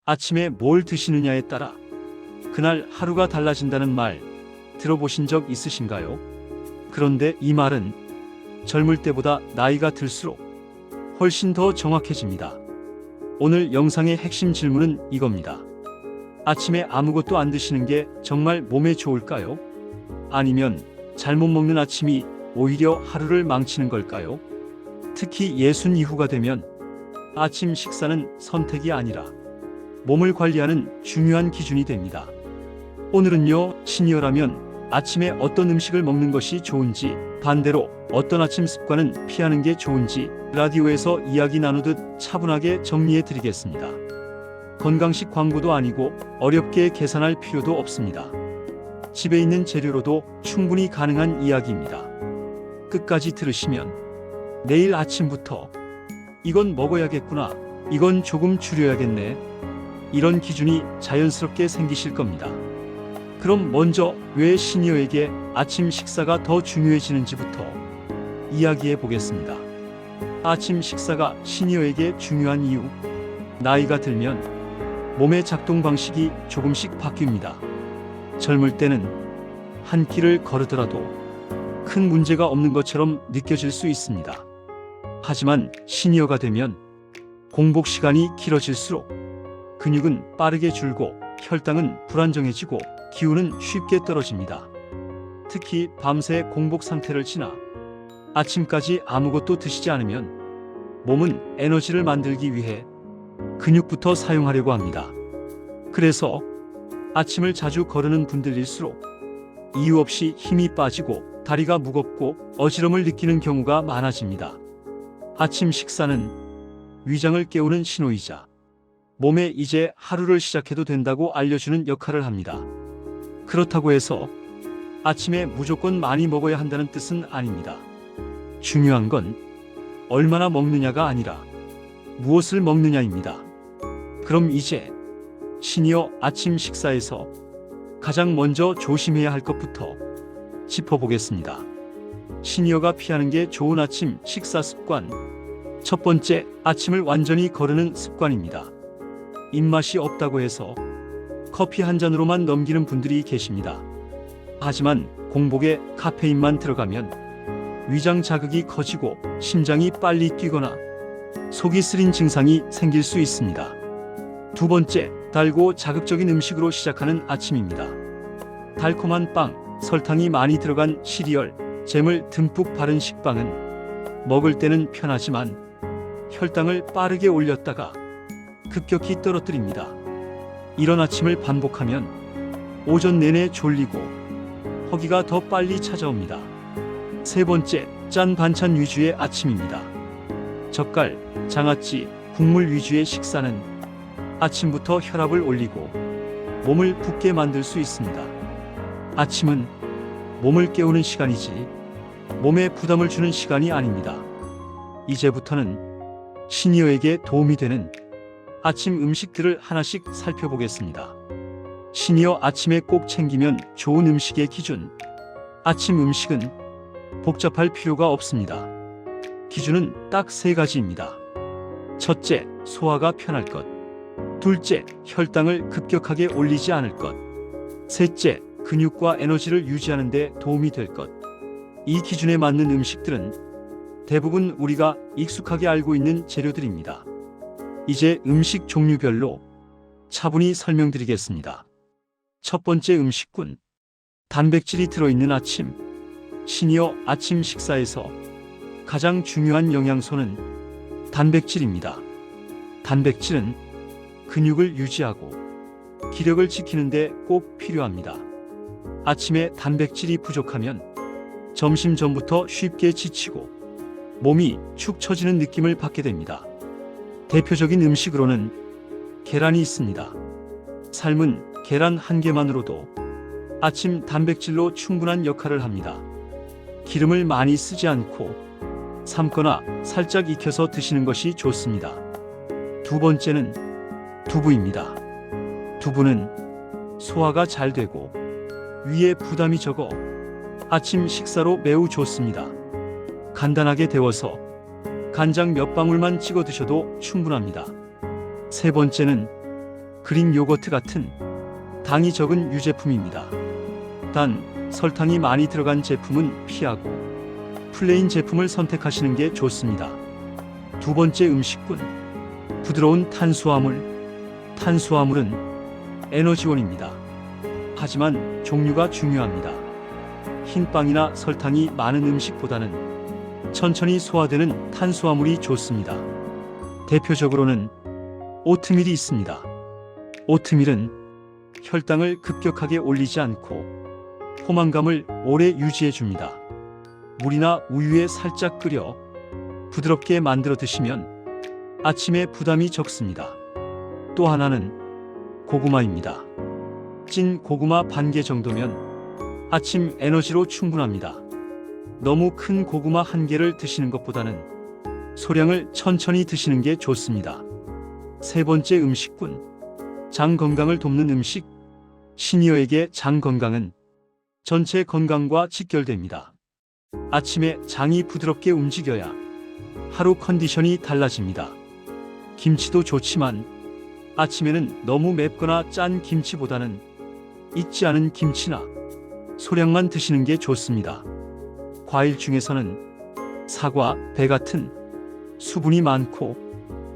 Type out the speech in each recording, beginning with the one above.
아침에 뭘 드시느냐에 따라 그날 하루가 달라진다는 말 들어보신 적 있으신가요? 그런데 이 말은 젊을 때보다 나이가 들수록 훨씬 더 정확해집니다. 오늘 영상의 핵심 질문은 이겁니다. 아침에 아무것도 안 드시는 게 정말 몸에 좋을까요? 아니면 잘못 먹는 아침이 오히려 하루를 망치는 걸까요? 특히 60 이후가 되면 아침 식사는 선택이 아니라 몸을 관리하는 중요한 기준이 됩니다. 오늘은요, 시니어라면 아침에 어떤 음식을 먹는 것이 좋은지, 반대로 어떤 아침 습관은 피하는 게 좋은지 라디오에서 이야기 나누듯 차분하게 정리해 드리겠습니다. 건강식 광고도 아니고 어렵게 계산할 필요도 없습니다. 집에 있는 재료로도 충분히 가능한 이야기입니다. 끝까지 들으시면 내일 아침부터 이건 먹어야겠구나, 이건 조금 줄여야겠네, 이런 기준이 자연스럽게 생기실 겁니다. 그럼 먼저 왜 시니어에게 아침 식사가 더 중요해지는지부터 이야기해 보겠습니다. 아침 식사가 시니어에게 중요한 이유. 나이가 들면 몸의 작동 방식이 조금씩 바뀝니다. 젊을 때는 한 끼를 거르더라도 큰 문제가 없는 것처럼 느껴질 수 있습니다. 하지만 시니어가 되면 공복 시간이 길어질수록 근육은 빠르게 줄고 혈당은 불안정해지고 기운은 쉽게 떨어집니다. 특히 밤새 공복 상태를 지나 아침까지 아무것도 드시지 않으면 몸은 에너지를 만들기 위해 근육부터 사용하려고 합니다. 그래서 아침을 자주 거르는 분들일수록 이유 없이 힘이 빠지고 다리가 무겁고 어지럼을 느끼는 경우가 많아집니다. 아침 식사는 위장을 깨우는 신호이자 몸에 이제 하루를 시작해도 된다고 알려주는 역할을 합니다. 그렇다고 해서 아침에 무조건 많이 먹어야 한다는 뜻은 아닙니다. 중요한 건 얼마나 먹느냐가 아니라 무엇을 먹느냐입니다. 그럼 이제 시니어 아침 식사에서 가장 먼저 조심해야 할 것부터 짚어보겠습니다. 시니어가 피하는 게 좋은 아침 식사 습관. 첫 번째, 아침을 완전히 거르는 습관입니다. 입맛이 없다고 해서 커피 한 잔으로만 넘기는 분들이 계십니다. 하지만 공복에 카페인만 들어가면 위장 자극이 커지고 심장이 빨리 뛰거나 속이 쓰린 증상이 생길 수 있습니다. 두 번째, 달고 자극적인 음식으로 시작하는 아침입니다. 달콤한 빵, 설탕이 많이 들어간 시리얼, 잼을 듬뿍 바른 식빵은 먹을 때는 편하지만 혈당을 빠르게 올렸다가 급격히 떨어뜨립니다. 이런 아침을 반복하면 오전 내내 졸리고 허기가 더 빨리 찾아옵니다. 세 번째, 짠 반찬 위주의 아침입니다. 젓갈, 장아찌, 국물 위주의 식사는 아침부터 혈압을 올리고 몸을 붓게 만들 수 있습니다. 아침은 몸을 깨우는 시간이지 몸에 부담을 주는 시간이 아닙니다. 이제부터는 시니어에게 도움이 되는 아침 음식들을 하나씩 살펴보겠습니다. 시니어 아침에 꼭 챙기면 좋은 음식의 기준. 아침 음식은 복잡할 필요가 없습니다. 기준은 딱 세 가지입니다. 첫째, 소화가 편할 것. 둘째, 혈당을 급격하게 올리지 않을 것. 셋째, 근육과 에너지를 유지하는 데 도움이 될 것. 이 기준에 맞는 음식들은 대부분 우리가 익숙하게 알고 있는 재료들입니다. 이제 음식 종류별로 차분히 설명드리겠습니다. 첫 번째 음식군. 단백질이 들어있는 아침. 시니어 아침 식사에서 가장 중요한 영양소는 단백질입니다. 단백질은 근육을 유지하고 기력을 지키는 데 꼭 필요합니다. 아침에 단백질이 부족하면 점심 전부터 쉽게 지치고 몸이 축 처지는 느낌을 받게 됩니다. 대표적인 음식으로는 계란이 있습니다. 삶은 계란 한 개만으로도 아침 단백질로 충분한 역할을 합니다. 기름을 많이 쓰지 않고 삶거나 살짝 익혀서 드시는 것이 좋습니다. 두 번째는 두부입니다. 두부는 소화가 잘 되고 위에 부담이 적어 아침 식사로 매우 좋습니다. 간단하게 데워서 간장 몇 방울만 찍어 드셔도 충분합니다. 세 번째는 그릭 요거트 같은 당이 적은 유제품입니다. 단, 설탕이 많이 들어간 제품은 피하고 플레인 제품을 선택하시는 게 좋습니다. 두 번째 음식군. 부드러운 탄수화물. 탄수화물은 에너지원입니다. 하지만 종류가 중요합니다. 흰빵이나 설탕이 많은 음식보다는 천천히 소화되는 탄수화물이 좋습니다. 대표적으로는 오트밀이 있습니다. 오트밀은 혈당을 급격하게 올리지 않고 포만감을 오래 유지해 줍니다. 물이나 우유에 살짝 끓여 부드럽게 만들어 드시면 아침에 부담이 적습니다. 또 하나는 고구마입니다. 찐 고구마 반 개 정도면 아침 에너지로 충분합니다. 너무 큰 고구마 한 개를 드시는 것보다는 소량을 천천히 드시는 게 좋습니다. 세 번째 음식군. 장 건강을 돕는 음식. 시니어에게 장 건강은 전체 건강과 직결됩니다. 아침에 장이 부드럽게 움직여야 하루 컨디션이 달라집니다. 김치도 좋지만 아침에는 너무 맵거나 짠 김치보다는 익지 않은 김치나 소량만 드시는 게 좋습니다. 과일 중에서는 사과, 배 같은 수분이 많고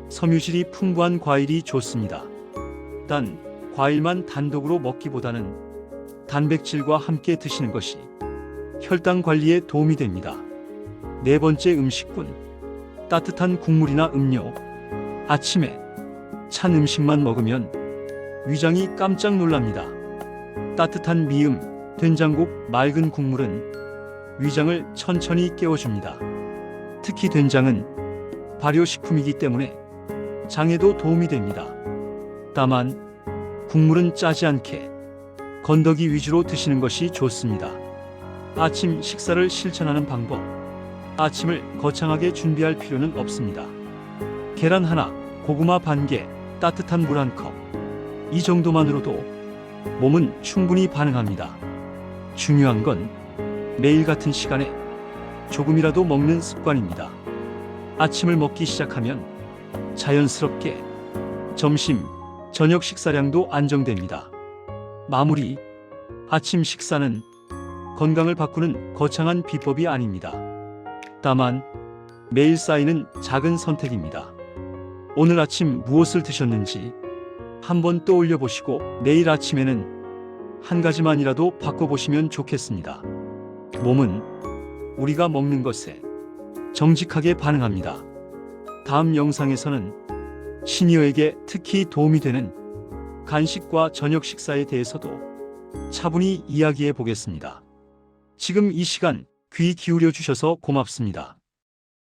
섬유질이 풍부한 과일이 좋습니다. 단, 과일만 단독으로 먹기보다는 단백질과 함께 드시는 것이 혈당 관리에 도움이 됩니다. 네 번째 음식군. 따뜻한 국물이나 음료. 아침에 찬 음식만 먹으면 위장이 깜짝 놀랍니다. 따뜻한 미음, 된장국, 맑은 국물은 위장을 천천히 깨워줍니다. 특히 된장은 발효식품이기 때문에 장에도 도움이 됩니다. 다만 국물은 짜지 않게 건더기 위주로 드시는 것이 좋습니다. 아침 식사를 실천하는 방법. 아침을 거창하게 준비할 필요는 없습니다. 계란 하나, 고구마 반 개, 따뜻한 물 한 컵. 이 정도만으로도 몸은 충분히 반응합니다. 중요한 건 매일 같은 시간에 조금이라도 먹는 습관입니다. 아침을 먹기 시작하면 자연스럽게 점심, 저녁 식사량도 안정됩니다. 마무리. 아침 식사는 건강을 바꾸는 거창한 비법이 아닙니다. 다만 매일 쌓이는 작은 선택입니다. 오늘 아침 무엇을 드셨는지 한번 떠올려 보시고 내일 아침에는 한 가지만이라도 바꿔보시면 좋겠습니다. 몸은 우리가 먹는 것에 정직하게 반응합니다. 다음 영상에서는 시니어에게 특히 도움이 되는 간식과 저녁 식사에 대해서도 차분히 이야기해 보겠습니다. 지금 이 시간 귀 기울여 주셔서 고맙습니다.